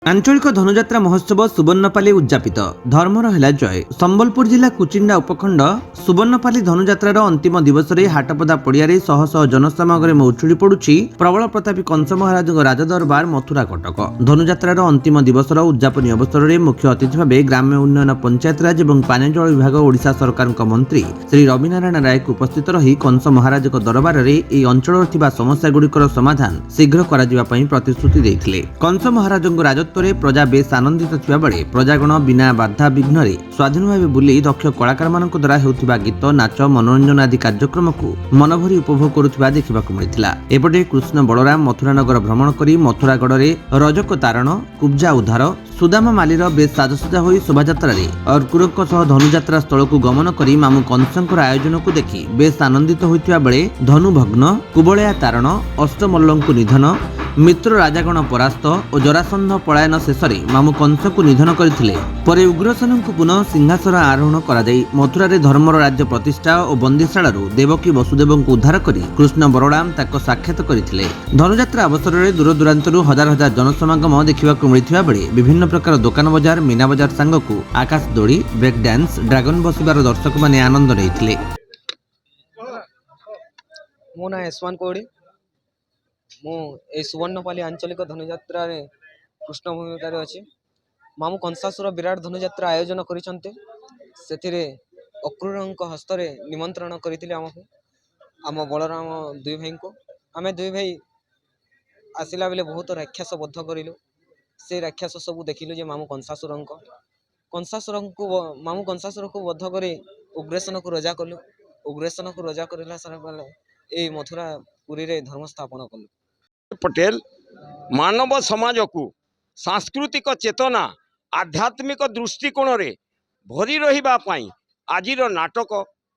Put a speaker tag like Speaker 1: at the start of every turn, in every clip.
Speaker 1: आंचलिक धनुजात्रा महोत्सव सुवर्णपाली उद्यापित धर्मर हेला जय। संबलपुर जिला कुचिंडा उपखंड सुवर्णपाली धनुजात्रार अंतिम दिवस में हाटपदा पड़िया शह शह जनसमागम उछुड़ी पड़ुछि प्रबल प्रतापी कंस महाराज राजदरबार मथुरा कटक। धनुजात्रार अंतिम दिवस उद्यापन अवसर में मुख्य अतिथि भाव ग्राम्य उन्नयन पंचायतराज और पानी जल विभाग ओडिशा सरकार मंत्री श्री रविनारायण राय उपस्थित रही कंस महाराज दरबार में अंचल समस्यागुड़िकर समाधान शीघ्र करा प्रतिश्रुति देते। कंस महाराज राजत्व प्रजा बेस आनंदित थिबा बेले प्रजागण बिना बाधा विघ्न स्वाधीन भाव बुली दक्ष कलाकार मानक द्वारा हेउथिबा गीत नाच मनोरंजन आदि कार्यक्रम को मनभरी उपभोग करुथिबा देखिबाकु मिलिथिला। एपटे कृष्ण बलराम मथुरा नगर भ्रमण करी मथुरागढ़ रे रजक तारण कुब्जा उद्धार सुदामा मालीर बेस साजसजा होई शोभायात्रा अर्कुरक सह धनुजात्रा स्थल को गमन करी मामु कंसंकर आयोजन को देखि बेस आनंदित होइथिबा बेले धनु भग्न कुबलया तारण अष्टमल्लंकु निधन मित्र राजागण परास्त और जरासंध पलायन शेष मामु कंस को निधन करथिले। परे उग्रसेन को पुनः सिंहासन आरोहण करा जाई मथुरा रे धर्मर राज्य प्रतिष्ठा और बंदीशालारू देवकी वसुदेव को उद्धार करी कृष्ण बलराम ताको साक्षात करथिले। धनुजात्रा अवसर में दूर दूरांतरू हजार हजार जनसमागम देखिबाकु मिलिथिबा बेले विभिन्न प्रकार दुकान बजार मीना बजार सांगकु आकाश दोड़ी ब्रेक डांस ड्रैगन बसिबार दर्शक माने आनंद लेथिले।
Speaker 2: मो ना यशवंत कोड़ी मु ए सुवर्णपाली आंचलिक धनुजात्रा रे कृष्ण भूमिकार अच्छी मामु कंसासुर विराट धनुजात्रा आयोजन करिसंते सेथिरे अक्रूरंक हस्तरे निमंत्रण करथिले हमकु आम बलराम दुई भाई को आमे दुई भाई आसिला बेले बहुत राक्षस बद्ध करिलु से राक्षस सब देखिलु जे मामु कंसासुर को बद्ध करे उग्रसेन को रजा कलु उग्रसेन को रजा करला सारा ए मथुरा पुरी रे धर्म स्थापन कलु।
Speaker 3: पटेल मानव समाज को सांस्कृतिक चेतना आध्यात्मिक दृष्टिकोण रे भरी रहिबा पाई आजिर नाटक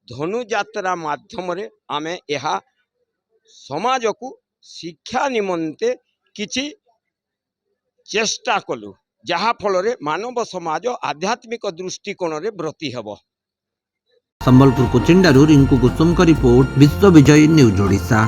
Speaker 3: धनुजात्रा माध्यम रे आमे एहा समाज को शिक्षा निमंते किछि चेष्टा कलु जहा फल रे मानव समाज आध्यात्मिक दृष्टिकोण रे ब्रती हेबो।
Speaker 1: संबलपुर कुचिंडारू रिंकू कुसुम का रिपोर्ट विश्व विजय न्यूज ओडिशा।